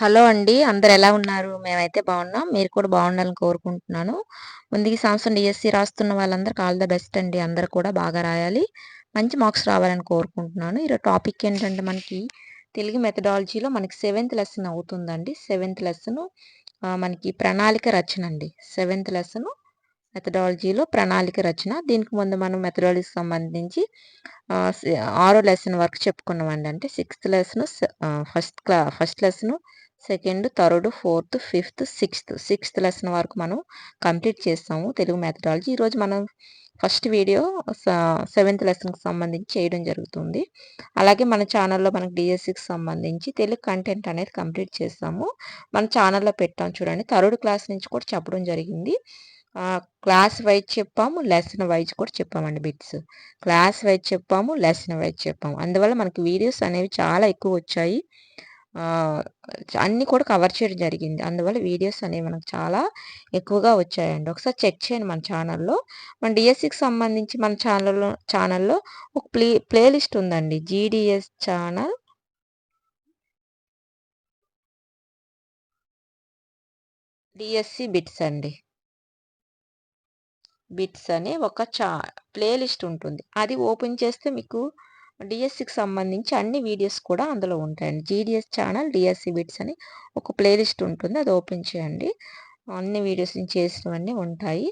Hello అండి. అందరూ ఎలా ఉన్నారు? మేమైతే బాగున్నాం. మీరు కూడా బాగుండాలని కోరుకుంటున్నాను. ముందు ఈ సంవత్సరం డీఎస్సీ రాస్తున్న వాళ్ళందరికి ఆల్ ద బెస్ట్ అండి. అందరూ కూడా బాగా రాయాలి. మంచి మార్క్స్ రావాలని కోరుకుంటున్నాను. ఈరోజు టాపిక్ ఏంటంటే మనకి తెలుగు మెథడాలజీలో మనకి సెవెంత్ లెసన్ అవుతుందండి. సెవెంత్ లెసన్ మనకి ప్రణాళిక రచన అండి. సెవెంత్ లెసన్ మెథడాలజీలో ప్రణాళిక రచన. దీనికి ముందు మనం మెథడాలజీకి సంబంధించి ఆరో లెసన్ వరకు చెప్పుకున్నామండి. అంటే sixth lesson, first lesson, second, third, fourth, fifth, sixth lesson వరకు మనం కంప్లీట్ చేస్తాము తెలుగు మెథడాలజీ. ఈరోజు మనం ఫస్ట్ వీడియో సెవెంత్ లెసన్కి సంబంధించి చేయడం జరుగుతుంది. అలాగే మన ఛానల్లో మనకు డిఎస్సికి సంబంధించి తెలుగు కంటెంట్ అనేది కంప్లీట్ చేస్తాము. మన ఛానల్లో పెట్టాం చూడండి. థర్డ్ క్లాస్ నుంచి కూడా చెప్పడం జరిగింది. క్లాస్ వైజ్ చెప్పాము, లెసన్ వైజ్ కూడా చెప్పామండి బిట్స్. క్లాస్ వైజ్ చెప్పాము, లెసన్ వైజ్ చెప్పాము. అందువల్ల మనకి వీడియోస్ అనేవి చాలా ఎక్కువ వచ్చాయి. అన్నీ కూడా కవర్ చేయడం జరిగింది. అందువల్ల వీడియోస్ అనేవి మనకు చాలా ఎక్కువగా వచ్చాయండి. ఒకసారి చెక్ చేయండి మన ఛానల్లో. మన డిఎస్సికి సంబంధించి మన ఛానల్లో ఒక ప్లేలిస్ట్ ఉందండి. జీడిఎస్ ఛానల్ డిఎస్సి బిట్స్ అండి. బిట్స్ అనే ఒక ప్లేలిస్ట్ ఉంటుంది. అది ఓపెన్ చేస్తే మీకు డిఎస్సికి సంబంధించి అన్ని వీడియోస్ కూడా అందులో ఉంటాయండి. జీడిఎస్ ఛానల్ డిఎస్సి బిట్స్ అని ఒక ప్లేలిస్ట్ ఉంటుంది. అది ఓపెన్ చేయండి. అన్ని వీడియోస్ నేను చేసినవన్నీ ఉంటాయి.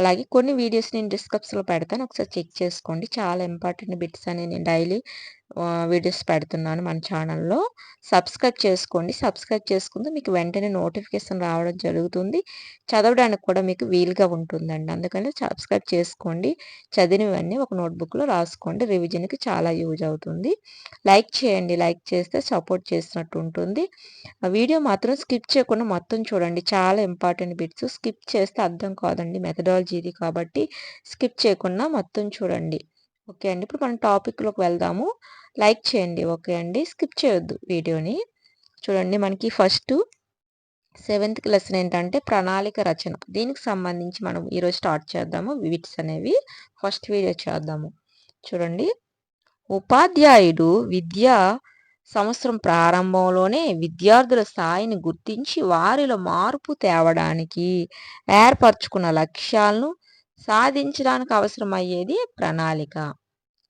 అలాగే కొన్ని వీడియోస్ నేను డిస్క్రిప్షన్లో పెడతాను. ఒకసారి చెక్ చేసుకోండి. చాలా ఇంపార్టెంట్ బిట్స్ అని నేను డైలీ వీడియోస్ పెడుతున్నాను మన ఛానల్లో. సబ్స్క్రైబ్ చేసుకోండి. సబ్స్క్రైబ్ చేసుకుంటే మీకు వెంటనే నోటిఫికేషన్ రావడం జరుగుతుంది. చదవడానికి కూడా మీకు వీలుగా ఉంటుందండి. అందుకని సబ్స్క్రైబ్ చేసుకోండి. చదివినవన్నీ ఒక నోట్బుక్లో రాసుకోండి. రివిజన్కి చాలా యూజ్ అవుతుంది. లైక్ చేయండి. లైక్ చేస్తే సపోర్ట్ చేసినట్టు ఉంటుంది. ఆ వీడియో మాత్రం స్కిప్ చేయకుండా మొత్తం చూడండి. చాలా ఇంపార్టెంట్ బిట్స్. స్కిప్ చేస్తే అర్థం కాదండి. మెథడాలజీది కాబట్టి స్కిప్ చేయకుండా మొత్తం చూడండి. ఓకే అండి. ఇప్పుడు మనం టాపిక్లోకి వెళ్దాము. లైక్ చేయండి. ఓకే అండి. స్కిప్ చేయొద్దు వీడియోని. చూడండి మనకి ఫస్ట్ సెవెంత్ లెసన్ ఏంటంటే ప్రణాళిక రచన. దీనికి సంబంధించి మనం ఈరోజు స్టార్ట్ చేద్దాము. బిట్స్ అనేవి ఫస్ట్ వీడియో చేద్దాము. చూడండి, ఉపాధ్యాయుడు విద్యా సంవత్సరం ప్రారంభంలోనే విద్యార్థుల స్థాయిని గుర్తించి వారిలో మార్పు తేవడానికి ఏర్పరచుకున్న లక్ష్యాలను సాధించడానికి అవసరమయ్యేది ప్రణాళిక.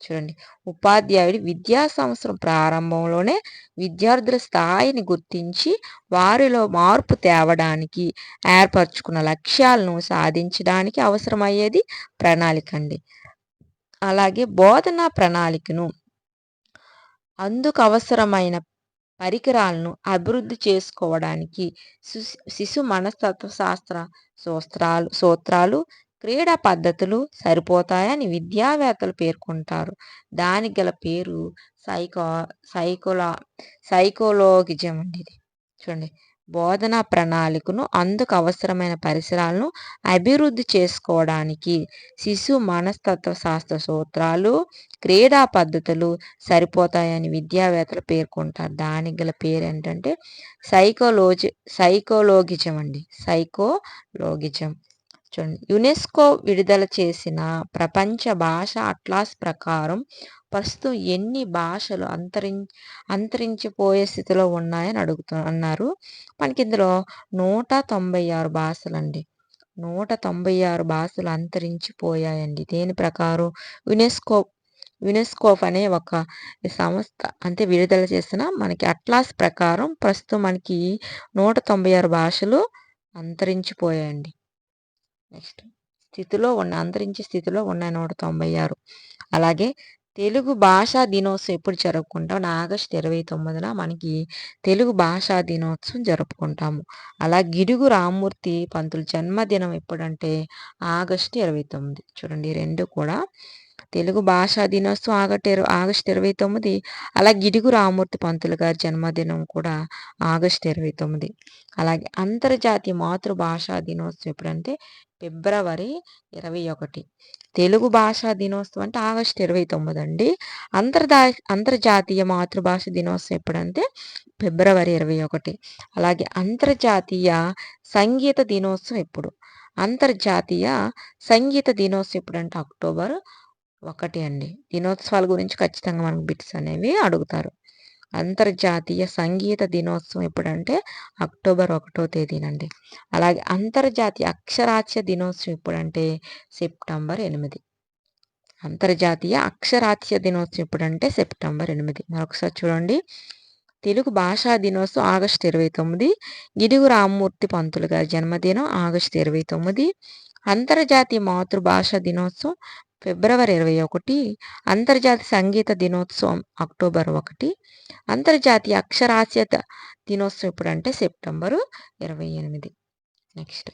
చూడండి, ఉపాధ్యాయుడు విద్యా సంవత్సరం ప్రారంభంలోనే విద్యార్థుల స్థాయిని గుర్తించి వారిలో మార్పు తేవడానికి ఏర్పరచుకున్న లక్ష్యాలను సాధించడానికి అవసరమయ్యేది ప్రణాళిక అండి. అలాగే బోధనా ప్రణాళికను అందుకు అవసరమైన పరికరాలను అభివృద్ధి చేసుకోవడానికి శిశు మనస్తత్వ శాస్త్ర సూత్రాలు, క్రీడా పద్ధతులు సరిపోతాయని విద్యావేత్తలు పేర్కొంటారు. దానికి గల పేరు సైకో సైకోలా సైకోలోగిజం అండి. ఇది చూడండి, బోధనా ప్రణాళికను అందుకు అవసరమైన పరిసరాలను అభివృద్ధి చేసుకోవడానికి శిశు మనస్తత్వ శాస్త్ర సూత్రాలు, క్రీడా పద్ధతులు సరిపోతాయని విద్యావేత్తలు పేర్కొంటారు. దానికి గల పేరు ఏంటంటే సైకోలోగిజం అండి. సైకోలోగిజం. చూడండి, యునెస్కో విడుదల చేసిన ప్రపంచ భాష అట్లాస్ ప్రకారం ప్రస్తుతం ఎన్ని భాషలు అంతరించిపోయే స్థితిలో ఉన్నాయని అన్నారు. మనకి ఇందులో 196 భాషలండి. 196 భాషలు అంతరించిపోయాయండి. దేని ప్రకారం? యునెస్కో అనే ఒక సంస్థ అంటే విడుదల చేసిన మనకి అట్లాస్ ప్రకారం ప్రస్తుతం మనకి 196 భాషలు అంతరించిపోయాయండి. నెక్స్ట్ అంతరించే స్థితిలో ఉన్నాయి 196. అలాగే తెలుగు భాషా దినోత్సవం ఎప్పుడు జరుపుకుంటాం? ఆగస్టు 29న మనకి తెలుగు భాషా దినోత్సవం జరుపుకుంటాము. అలా గిడుగు రామ్మూర్తి పంతులు జన్మదినం ఎప్పుడంటే ఆగస్టు 29. చూడండి, రెండు కూడా తెలుగు భాషా దినోత్సవం ఆగస్టు 29. అలా గిడుగు రామ్మూర్తి పంతులు గారి జన్మదినం కూడా ఆగస్టు 29. అలాగే అంతర్జాతీయ మాతృభాషా దినోత్సవం ఎప్పుడంటే ఫిబ్రవరి 21. తెలుగు భాషా దినోత్సవం అంటే ఆగస్టు 29 అండి. అంతర్జాతీయ మాతృభాష దినోత్సవం ఎప్పుడంటే ఫిబ్రవరి 21. అలాగే అంతర్జాతీయ సంగీత దినోత్సవం ఎప్పుడు? అంతర్జాతీయ సంగీత దినోత్సవం ఎప్పుడంటే అక్టోబర్ 1 అండి. దినోత్సవాల గురించి ఖచ్చితంగా మనకు బిట్స్ అనేవి అడుగుతారు. అంతర్జాతీయ సంగీత దినోత్సవం ఎప్పుడంటే అక్టోబర్ 1వ తేదీనండి. అలాగే అంతర్జాతీయ అక్షరాస్యత దినోత్సవం ఎప్పుడంటే సెప్టెంబర్ 8. అంతర్జాతీయ అక్షరాస్యత దినోత్సవం ఎప్పుడంటే సెప్టెంబర్ 8. మరొకసారి చూడండి. తెలుగు భాషా దినోత్సవం ఆగస్టు 29. గిడుగు రామ్మూర్తి పంతులు గారి జన్మదినం ఆగస్టు 29. అంతర్జాతీయ మాతృభాష దినోత్సవం ఫిబ్రవరి 21. అంతర్జాతీయ సంగీత దినోత్సవం అక్టోబర్ 1. అంతర్జాతీయ అక్షరాస్యత దినోత్సవం ఎప్పుడంటే సెప్టెంబరు 28. నెక్స్ట్,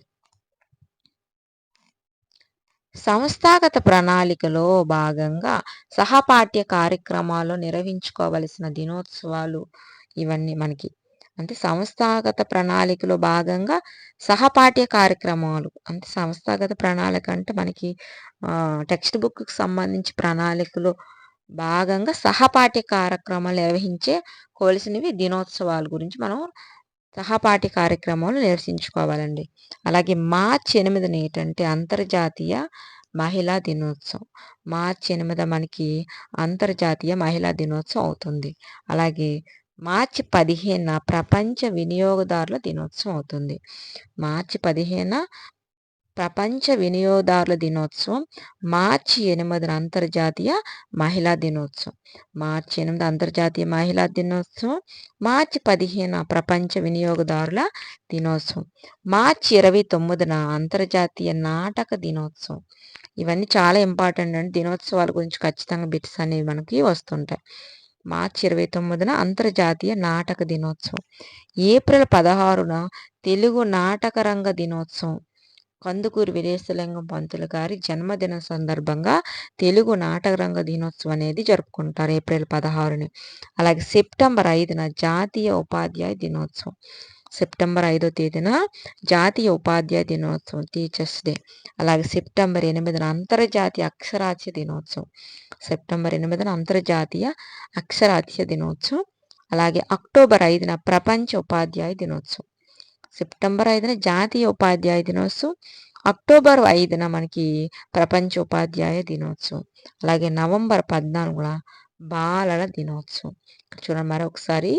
సంస్థాగత ప్రణాళికలో భాగంగా సహపాఠ్య కార్యక్రమాల్లో నిర్వహించుకోవలసిన దినోత్సవాలు ఇవన్నీ మనకి అంటే సంస్థాగత ప్రణాళికలో భాగంగా సహపాఠ్య కార్యక్రమాలు అంటే సంస్థాగత ప్రణాళిక అంటే మనకి టెక్స్ట్ బుక్కి సంబంధించి ప్రణాళికలో భాగంగా సహపాఠ్య కార్యక్రమాలు నిర్వహించే కోవలసినవి దినోత్సవాల గురించి మనం సహపాఠ్య కార్యక్రమాలు నిర్వహించుకోవాలండి. అలాగే మార్చి 8 ఏంటంటే అంతర్జాతీయ మహిళా దినోత్సవం. మార్చి 8 మనకి అంతర్జాతీయ మహిళా దినోత్సవం అవుతుంది. అలాగే మార్చి 15 ప్రపంచ వినియోగదారుల దినోత్సవం అవుతుంది. మార్చి 15 ప్రపంచ వినియోగదారుల దినోత్సవం. మార్చి 8 అంతర్జాతీయ మహిళా దినోత్సవం. మార్చి 8 అంతర్జాతీయ మహిళా దినోత్సవం. మార్చి 15 ప్రపంచ వినియోగదారుల దినోత్సవం. మార్చి 29 అంతర్జాతీయ నాటక దినోత్సవం. ఇవన్నీ చాలా ఇంపార్టెంట్ అండి. దినోత్సవాల గురించి ఖచ్చితంగా బిట్స్ అనేవి మనకి వస్తుంటాయి. మార్చి 29 అంతర్జాతీయ నాటక దినోత్సవం. ఏప్రిల్ 16 తెలుగు నాటక రంగ దినోత్సవం. కందుకూరి వీరేశలింగం పంతులు గారి జన్మదినం సందర్భంగా తెలుగు నాటకరంగ దినోత్సవం అనేది జరుపుకుంటారు ఏప్రిల్ 16. అలాగే సెప్టెంబర్ 5 జాతీయ ఉపాధ్యాయ దినోత్సవం. సెప్టెంబర్ 5వ తేదీన జాతీయ ఉపాధ్యాయ దినోత్సవం, టీచర్స్ డే. అలాగే సెప్టెంబర్ 8 అంతర్జాతీయ అక్షరాస్యత దినోత్సవం. సెప్టెంబర్ 8 అంతర్జాతీయ అక్షరాస్యత దినోత్సవం. అలాగే అక్టోబర్ 5 ప్రపంచ ఉపాధ్యాయ దినోత్సవం. సెప్టెంబర్ 5 జాతీయ ఉపాధ్యాయ దినోత్సవం. అక్టోబర్ 5 మనకి ప్రపంచ ఉపాధ్యాయ దినోత్సవం. అలాగే నవంబర్ 14 బాలల దినోత్సవం. చూడండి మరొకసారి.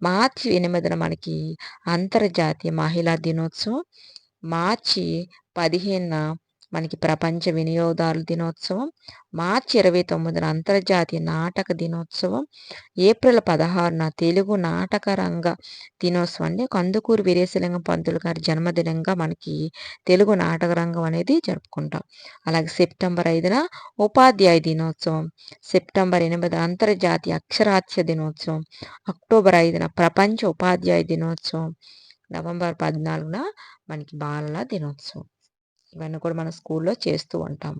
మార్చి 8 మనకి అంతర్జాతీయ మహిళా దినోత్సవం. మార్చి 15 మనకి ప్రపంచ వినియోగదారుల దినోత్సవం. మార్చి 29 అంతర్జాతీయ నాటక దినోత్సవం. ఏప్రిల్ 16 తెలుగు నాటక రంగ దినోత్సవం. అంటే కందుకూరి వీరేశలింగం పంతులు గారి జన్మదినంగా మనకి తెలుగు నాటక రంగం అనేది జరుపుకుంటాం. అలాగే సెప్టెంబర్ 5 ఉపాధ్యాయ దినోత్సవం. సెప్టెంబర్ 8 అంతర్జాతీయ అక్షరాస్యత దినోత్సవం. అక్టోబర్ 5 ప్రపంచ ఉపాధ్యాయ దినోత్సవం. నవంబర్ 14 మనకి బాలల దినోత్సవం. ఇవన్నీ కూడా మన స్కూల్లో చేస్తూ ఉంటాము.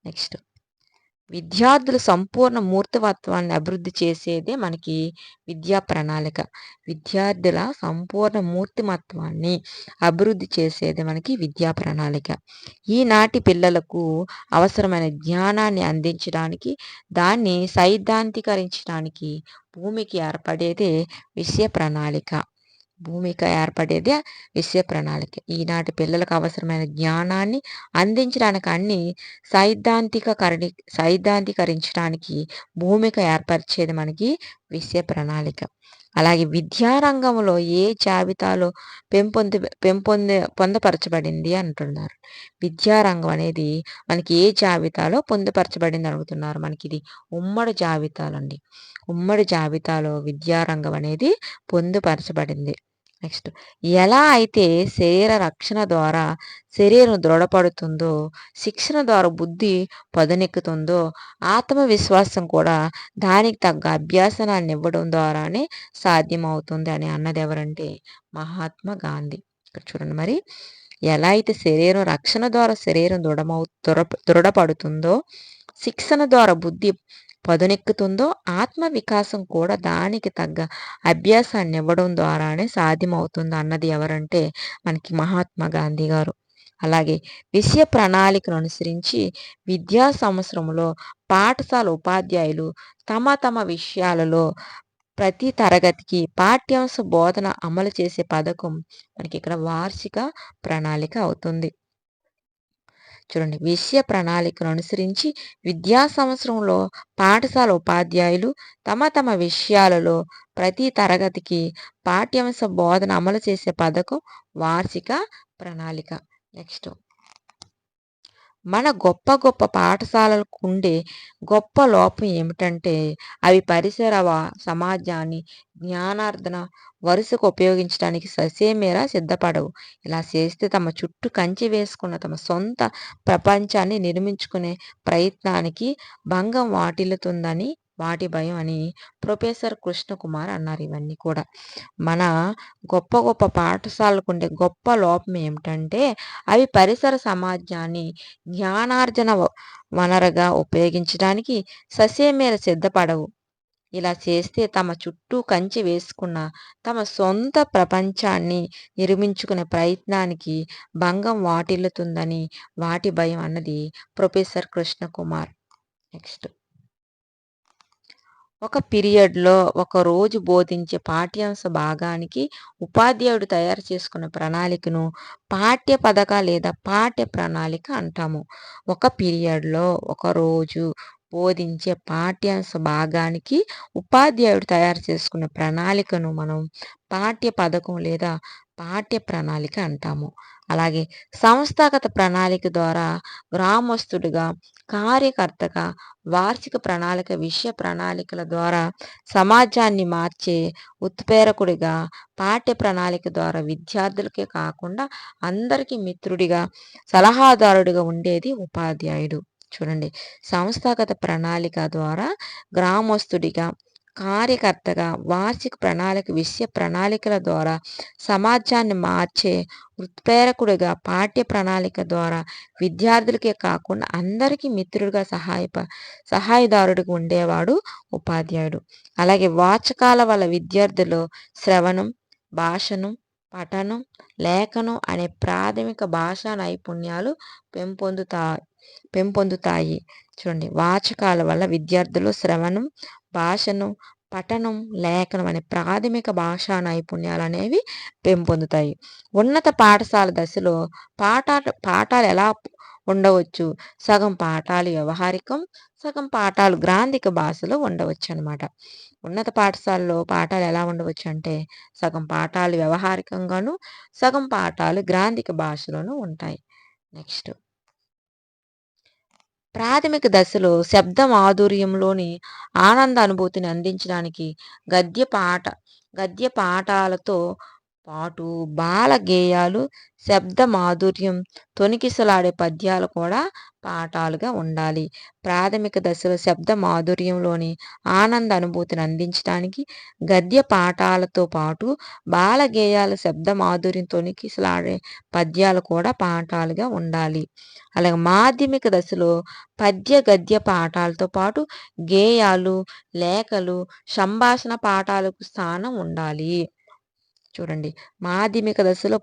నెక్స్ట్, విద్యార్థుల సంపూర్ణ మూర్తిమత్వాన్ని అభివృద్ధి చేసేదే మనకి విద్యా ప్రణాళిక. విద్యార్థుల సంపూర్ణ మూర్తిమత్వాన్ని అభివృద్ధి చేసేదే మనకి విద్యా ప్రణాళిక. ఈనాటి పిల్లలకు అవసరమైన జ్ఞానాన్ని అందించడానికి, దాన్ని సైద్ధాంతీకరించడానికి భూమికి ఏర్పడేదే విషయ ప్రణాళిక. విషయ ప్రణాళిక. ఈనాటి పిల్లలకు అవసరమైన జ్ఞానాన్ని అందించడానికి అన్ని సైద్ధాంతీకరించడానికి భూమిక ఏర్పరిచేది మనకి విషయ ప్రణాళిక. అలాగే విద్యారంగంలో ఏ జాబితాలో పొందపరచబడింది అంటున్నారు. విద్యారంగం అనేది మనకి ఏ జాబితాలో పొందుపరచబడింది అడుగుతున్నారు. మనకి ఇది ఉమ్మడి జాబితాలండి. ఉమ్మడి జాబితాలో విద్యారంగం అనేది పొందుపరచబడింది. నెక్స్ట్, ఎలా అయితే శరీర రక్షణ ద్వారా శరీరం దృఢపడుతుందో, శిక్షణ ద్వారా బుద్ధి పదునెక్కుతుందో, ఆత్మవిశ్వాసం కూడా దానికి తగ్గ అభ్యాసనాన్ని ఇవ్వడం ద్వారానే సాధ్యమవుతుంది అని అన్నది ఎవరంటే మహాత్మా గాంధీ. ఇక్కడ చూడండి మరి. ఎలా అయితే శరీరం రక్షణ ద్వారా శరీరం దృఢపడుతుందో, శిక్షణ ద్వారా బుద్ధి పదునెక్కుతుందో, ఆత్మ వికాసం కూడా దానికి తగ్గ అభ్యాసాన్ని ఇవ్వడం ద్వారానే సాధ్యమవుతుంది అన్నది ఎవరంటే మనకి మహాత్మా గాంధీ గారు. అలాగే విషయ ప్రణాళికను అనుసరించి విద్యా సంవత్సరంలో పాఠశాల ఉపాధ్యాయులు తమ విషయాలలో ప్రతి తరగతికి పాఠ్యాంశ బోధన అమలు చేసే పథకం మనకి ఇక్కడ వార్షిక ప్రణాళిక అవుతుంది. చూడండి, విషయ ప్రణాళికను అనుసరించి విద్యా సంవత్సరంలో పాఠశాల ఉపాధ్యాయులు తమ విషయాలలో ప్రతి తరగతికి పాఠ్యాంశ బోధన అమలు చేసే పథకం వార్షిక ప్రణాళిక. నెక్స్ట్ మన గొప్ప గొప్ప పాఠశాలలకు ఉండే గొప్ప లోపం ఏమిటంటే అవి పరిసర సమాజాన్ని జ్ఞానార్జన వరుసకు ఉపయోగించడానికి ససేమేరా సిద్ధపడవు. ఇలా చేస్తే తమ చుట్టూ కంచె వేసుకున్న తమ సొంత ప్రపంచాన్ని నిర్మించుకునే ప్రయత్నానికి భంగం వాటిల్లుతుందని వాటి భయం అని ప్రొఫెసర్ కృష్ణకుమార్ అన్నారు. ఇవన్నీ కూడా మన గొప్ప గొప్ప పాఠశాలకు ఉండే గొప్ప లోపం ఏమిటంటే అవి పరిసర సమాజాన్ని జ్ఞానార్జన వనరుగా ఉపయోగించడానికి ససేమేర సిద్ధపడవు. ఇలా చేస్తే తమ చుట్టూ కంచె వేసుకున్న తమ సొంత ప్రపంచాన్ని నిర్మించుకునే ప్రయత్నానికి భంగం వాటిల్లుతుందని వాటి భయం అన్నది ప్రొఫెసర్ కృష్ణకుమార్. నెక్స్ట్ ఒక పీరియడ్లో ఒక రోజు బోధించే పాఠ్యాంశ భాగానికి ఉపాధ్యాయుడు తయారు చేసుకున్న ప్రణాళికను పాఠ్య పథక లేదా పాఠ్య ప్రణాళిక అంటాము. ఒక పీరియడ్లో ఒక రోజు బోధించే పాఠ్యాంశ భాగానికి ఉపాధ్యాయుడు తయారు చేసుకున్న ప్రణాళికను మనం పాఠ్య పథకం లేదా పాఠ్య ప్రణాళిక అంటాము. అలాగే సంస్థాగత ప్రణాళిక ద్వారా గ్రామస్తుడిగా, కార్యకర్తగా, వార్షిక ప్రణాళిక, విషయ ప్రణాళికల ద్వారా సమాజాన్ని మార్చే ఉత్ప్రేరకుడిగా, పాఠ్య ప్రణాళిక ద్వారా విద్యార్థులకే కాకుండా అందరికీ మిత్రుడిగా, సలహాదారుడిగా ఉండేది ఉపాధ్యాయుడు. చూడండి, సంస్థాగత ప్రణాళిక ద్వారా గ్రామస్తుడిగా, కార్యకర్తగా, వార్షిక ప్రణాళిక, విషయ ప్రణాళికల ద్వారా సమాజాన్ని మార్చే ఉత్ప్రేరకుడిగా, పాఠ్య ప్రణాళిక ద్వారా విద్యార్థులకే కాకుండా అందరికీ మిత్రుడిగా, సహాయదారుడిగా ఉండేవాడు ఉపాధ్యాయుడు. అలాగే వాచకాల వల్ల విద్యార్థులు శ్రవణం, భాషణం, పఠనం, లేఖనం అనే ప్రాథమిక భాషా నైపుణ్యాలు పెంపొందుతాయి. చూడండి, వాచకాల వల్ల విద్యార్థులు శ్రవణం, భాషణం, పఠనం, లేఖనం అనే ప్రాథమిక భాషా నైపుణ్యాలు అనేవి పెంపొందుతాయి. ఉన్నత పాఠశాల దశలో పాఠాలు ఎలా ఉండవచ్చు? సగం పాఠాలు వ్యవహారికం, సగం పాఠాలు గ్రాంధిక భాషలో ఉండవచ్చు అన్నమాట. ఉన్నత పాఠశాలలో పాఠాలు ఎలా ఉండవచ్చు అంటే సగం పాఠాలు వ్యవహారికంగాను, సగం పాఠాలు గ్రాంధిక భాషలోనూ ఉంటాయి. నెక్స్ట్ ప్రాథమిక దశలో శబ్ద మాధుర్యంలోని ఆనంద అనుభూతిని అందించడానికి గద్య పాఠాలతో పాటు బాల గేయాలు, శబ్ద మాధుర్యం, తొణికిసలాడే పద్యాలు కూడా పాఠాలుగా ఉండాలి. ప్రాథమిక దశలో శబ్ద మాధుర్యంలోని ఆనంద అనుభూతిని అందించడానికి గద్య పాఠాలతో పాటు బాల గేయాలు, శబ్ద మాధుర్యం, తొణికిసలాడే పద్యాలు కూడా పాఠాలుగా ఉండాలి. అలాగే మాధ్యమిక దశలో పద్య గద్య పాఠాలతో పాటు గేయాలు, లేఖలు, సంభాషణ పాఠాలకు స్థానం ఉండాలి. చూడండి, మాధ్యమిక దశలో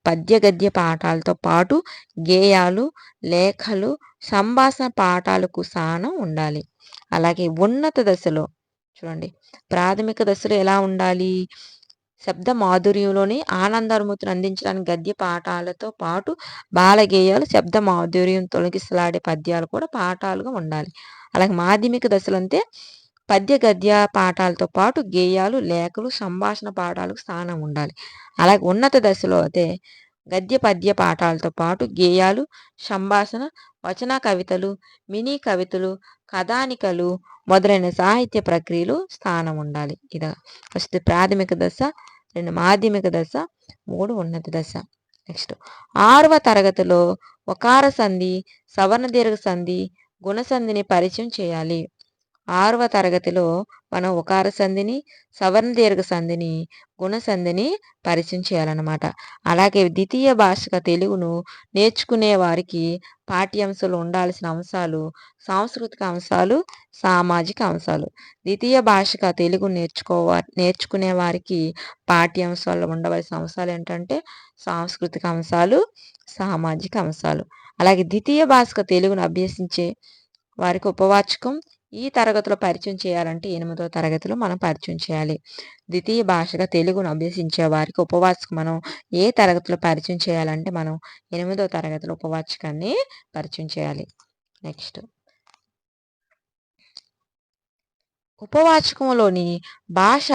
పద్య గద్య పాఠాలతో పాటు గేయాలు, లేఖలు, సంభాషణ పాఠాలకు స్థానం ఉండాలి. అలాగే ఉన్నత దశలో చూడండి, ప్రాథమిక దశలో ఎలా ఉండాలి? శబ్ద మాధుర్యంలోని ఆనందానుభూతిని అందించడానికి గద్య పాఠాలతో పాటు బాలగేయాలు, శబ్ద మాధుర్యం, తొలగిసలాడే పద్యాలు కూడా పాఠాలుగా ఉండాలి. అలాగే మాధ్యమిక దశలో అంతే పద్య గద్య పాఠాలతో పాటు గేయాలు, లేఖలు, సంభాషణ పాఠాలకు స్థానం ఉండాలి. అలాగే ఉన్నత దశలో అయితే గద్య పద్య పాఠాలతో పాటు గేయాలు, సంభాషణ, వచన కవితలు, మినీ కవితలు, కథానికలు మొదలైన సాహిత్య ప్రక్రియలు స్థానం ఉండాలి. ఇది ఫస్ట్ ప్రాథమిక దశ, 2 మాధ్యమిక దశ, 3 ఉన్నత దశ. నెక్స్ట్ 6వ తరగతిలో ఒకార సంధి, సవర్ణ దీర్ఘ సంధి, గుణ సంధిని పరిచయం చేయాలి. 6వ తరగతిలో మనం ఒకార సంధిని, సవర్ణ దీర్ఘ సంధిని, గుణ సంధిని పరిచయం చేయాలన్నమాట. అలాగే ద్వితీయ భాషగా తెలుగును నేర్చుకునే వారికి పాఠ్యాంశాలు ఉండాల్సిన అంశాలు సాంస్కృతిక అంశాలు, సామాజిక అంశాలు. ద్వితీయ భాషగా తెలుగు నేర్చుకునే వారికి పాఠ్యాంశాల్లో ఉండవలసిన అంశాలు ఏంటంటే సాంస్కృతిక అంశాలు, సామాజిక అంశాలు. అలాగే ద్వితీయ భాషగా తెలుగును అభ్యసించే వారికి ఉపవాచకం ఈ తరగతిలో పరిచయం చేయాలంటే 8వ తరగతిలో మనం పరిచయం చేయాలి. ద్వితీయ భాషగా తెలుగును అభ్యసించే వారికి ఉపవాచకం మనం ఏ తరగతిలో పరిచయం చేయాలంటే మనం 8వ తరగతిలో ఉపవాచకాన్ని పరిచయం చేయాలి. నెక్స్ట్ ఉపవాచకంలోని భాష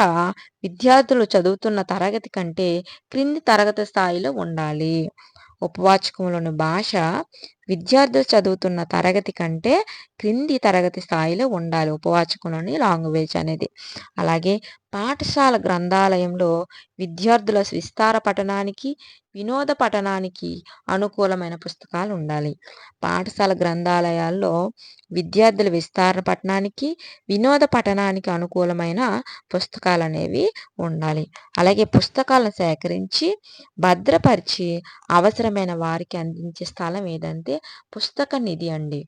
విద్యార్థులు చదువుతున్న తరగతి కంటే క్రింది తరగతి స్థాయిలో ఉండాలి. ఉపవాచకంలోని భాష విద్యార్థులు చదువుతున్న తరగతి కంటే క్రింది తరగతి స్థాయిలో ఉండాలి ఉపవాచకంలోని లాంగ్వేజ్ అనేది. అలాగే పాఠశాల గ్రంథాలయంలో విద్యార్థుల విస్తార పఠనానికి, వినోద పఠనానికి అనుకూలమైన పుస్తకాలు ఉండాలి. పాఠశాల గ్రంథాలయాల్లో విద్యార్థుల విస్తార పఠనానికి, వినోద పఠనానికి అనుకూలమైన పుస్తకాలనేవి ఉండాలి. అలాగే పుస్తకాలను సేకరించి, భద్రపరిచి అవసరమైన వారికి అందించే స్థలం ఏదంటే పుస్తక నిధి అండి.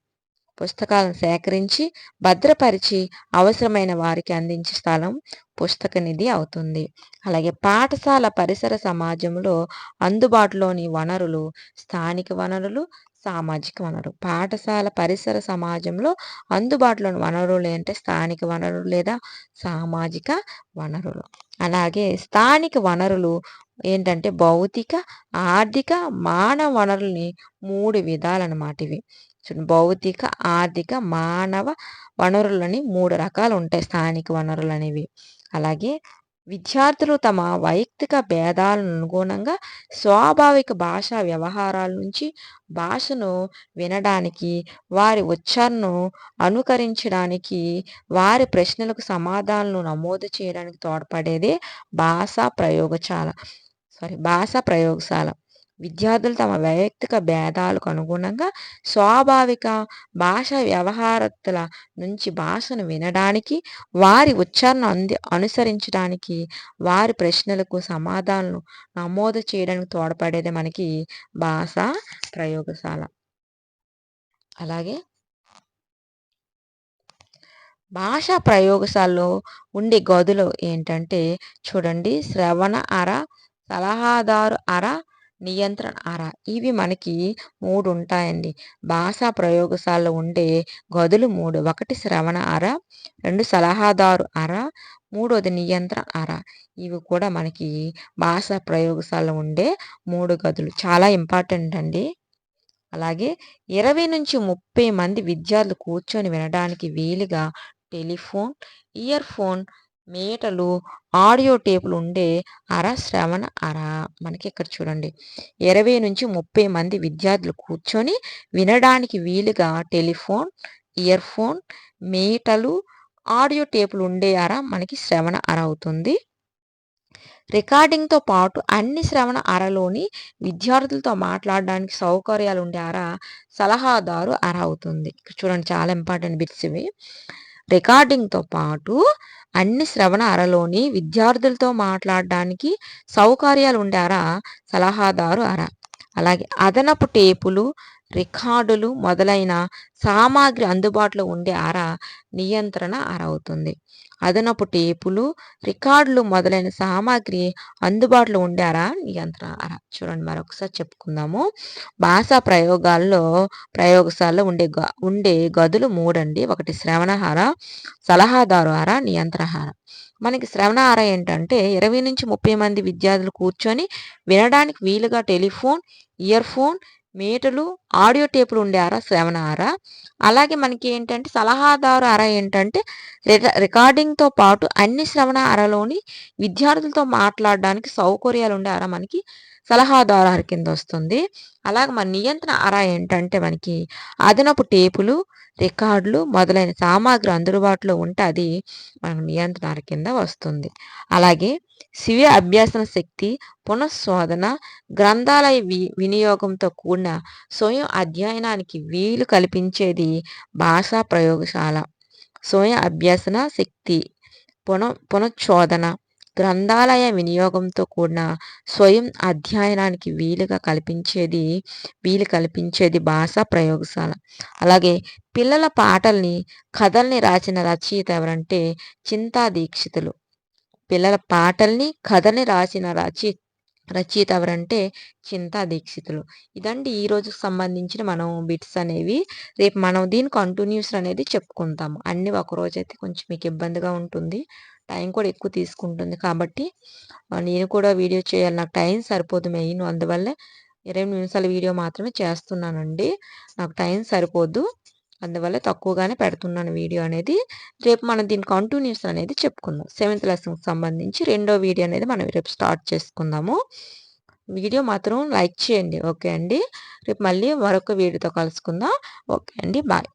పుస్తకాలను సేకరించి, భద్రపరిచి అవసరమైన వారికి అందించే స్థలం పుస్తక నిధి అవుతుంది. అలాగే పాఠశాల పరిసర సమాజంలో అందుబాటులోని వనరులు, స్థానిక వనరులు, సామాజిక వనరు. పాఠశాల పరిసర సమాజంలో అందుబాటులోని వనరులు అంటే స్థానిక వనరులు లేదా సామాజిక వనరులు. అలాగే స్థానిక వనరులు ఏంటంటే భౌతిక, ఆర్థిక, మానవ వనరుల్ని 3 విధాలన్నమాట ఇవి. భౌతిక, ఆర్థిక, మానవ వనరులని 3 రకాలు ఉంటాయి స్థానిక వనరులనేవి. అలాగే విద్యార్థులు తమ వైయక్తిక భేదాలను అనుగుణంగా స్వాభావిక భాషా వ్యవహారాల నుంచి భాషను వినడానికి, వారి ఉచ్చారణను అనుకరించడానికి, వారి ప్రశ్నలకు సమాధానాలను నమోదు చేయడానికి తోడ్పడేదే భాషా ప్రయోగశాల. విద్యార్థులు తమ వైయక్తిక భేదాలకు అనుగుణంగా స్వాభావిక భాషా వ్యవహారతల నుంచి భాషను వినడానికి, వారి ఉచ్చారణ అనుసరించడానికి, వారి ప్రశ్నలకు సమాధానాలను నమోదు చేయడానికి తోడ్పడేదే మనకి భాషా ప్రయోగశాల. అలాగే భాషా ప్రయోగశాలలో ఉండే గదులు ఏంటంటే చూడండి, శ్రవణ అర, సలహాదారు అర, నియంత్రణ అర. ఇవి మనకి 3 ఉంటాయండి. భాషా ప్రయోగశాలలో ఉండే గదులు 3. 1 శ్రవణ అర, 2 సలహాదారు అర, 3వది నియంత్రణ అర. ఇవి కూడా మనకి భాషా ప్రయోగశాలలో ఉండే 3 గదులు. చాలా ఇంపార్టెంట్ అండి. అలాగే 20-30 మంది విద్యార్థులు కూర్చొని వినడానికి వీలుగా టెలిఫోన్, ఇయర్ ఫోన్, మీటలు, ఆడియో టేపులు ఉండే అర శ్రవణ అర. మనకి ఇక్కడ చూడండి 20-30 మంది విద్యార్థులు కూర్చొని వినడానికి వీలుగా టెలిఫోన్, ఇయర్ ఫోన్, మీటలు, ఆడియో టేపులు ఉండే అర మనకి శ్రవణ అర అవుతుంది. రికార్డింగ్తో పాటు అన్ని శ్రవణ అరలోని విద్యార్థులతో మాట్లాడడానికి సౌకర్యాలు ఉండే అర సలహాదారు అర అవుతుంది. చూడండి చాలా ఇంపార్టెంట్ బిట్స్ ఇవి. రికార్డింగ్తో పాటు అన్ని శ్రవణ అరలోని విద్యార్థులతో మాట్లాడడానికి సౌకర్యాలు ఉండే అర సలహాదారు అర. అలాగే అదనపు టేపులు, రికార్డులు మొదలైన సామాగ్రి అందుబాటులో ఉండే అర నియంత్రణ అర అవుతుంది. అదనపు టేపులు, రికార్డులు మొదలైన సామాగ్రి అందుబాటులో ఉండే అర నియంత్రణ అర. చూడండి మరొకసారి చెప్పుకుందాము. భాషా ప్రయోగశాలలో ఉండే గదులు 3 అండి. 1 శ్రవణ అర, సలహాదారు అర, నియంత్రణ అర. మనకి శ్రవణ అర ఏంటంటే 20-30 మంది విద్యార్థులు కూర్చొని వినడానికి వీలుగా టెలిఫోన్, ఇయర్ ఫోన్, మీటలు, ఆడియో టేపులు ఉండే అర శ్రవణ అర. అలాగే మనకి ఏంటంటే సలహాదారు అర ఏంటంటే రికార్డింగ్తో పాటు అన్ని శ్రవణ అరలోని విద్యార్థులతో మాట్లాడడానికి సౌకర్యాలు ఉండే అర మనకి సలహాదారు అర కింద వస్తుంది. అలాగే మన నియంత్రణ అర ఏంటంటే మనకి అదనపు టేపులు, రికార్డులు మొదలైన సామాగ్రి అందుబాటులో ఉంటే అది మనకు నియంత్రణ అర కింద వస్తుంది. అలాగే స్వీయ అభ్యాసన శక్తి, పునఃశోధన, గ్రంథాలయ వినియోగంతో కూడిన స్వయం అధ్యయనానికి వీలు కల్పించేది భాషా ప్రయోగశాల. స్వయం అభ్యసన శక్తి, పునఃశోధన, గ్రంథాలయ వినియోగంతో కూడిన స్వయం అధ్యయనానికి వీలు కల్పించేది భాషా ప్రయోగశాల. అలాగే పిల్లల పాటల్ని, కథల్ని రాసిన రచయిత ఎవరంటే చింతా దీక్షితులు. పిల్లల పాటల్ని, కథని రాసిన రచయిత ఎవరంటే చింతా దీక్షితులు. ఇదండి ఈ రోజుకు సంబంధించిన మనం బిట్స్ అనేవి. రేపు మనం దీని కంటిన్యూషన్ అనేది చెప్పుకుంటాము. అన్నీ ఒకరోజైతే కొంచెం మీకు ఇబ్బందిగా ఉంటుంది, టైం కూడా ఎక్కువ తీసుకుంటుంది. కాబట్టి నేను కూడా వీడియో చేయాలి, నాకు టైం సరిపోదు మెయిన్. అందువల్లే 20 నిమిషాల వీడియో మాత్రమే చేస్తున్నానండి, నాకు టైం సరిపోదు. అందువల్ల తక్కువగానే పెడుతున్నాను వీడియో అనేది. రేపు మనం దీని కంటిన్యూస్ అనేది చెప్పుకుందాం. 7th లెసన్‌కి సంబంధించి రెండో వీడియో అనేది మనం రేపు స్టార్ట్ చేసుకుందాము. వీడియో మాత్రం లైక్ చేయండి. ఓకే అండి. రేపు మళ్ళీ మరొక వీడియోతో కలుసుకుందాం. ఓకే అండి. బాయ్.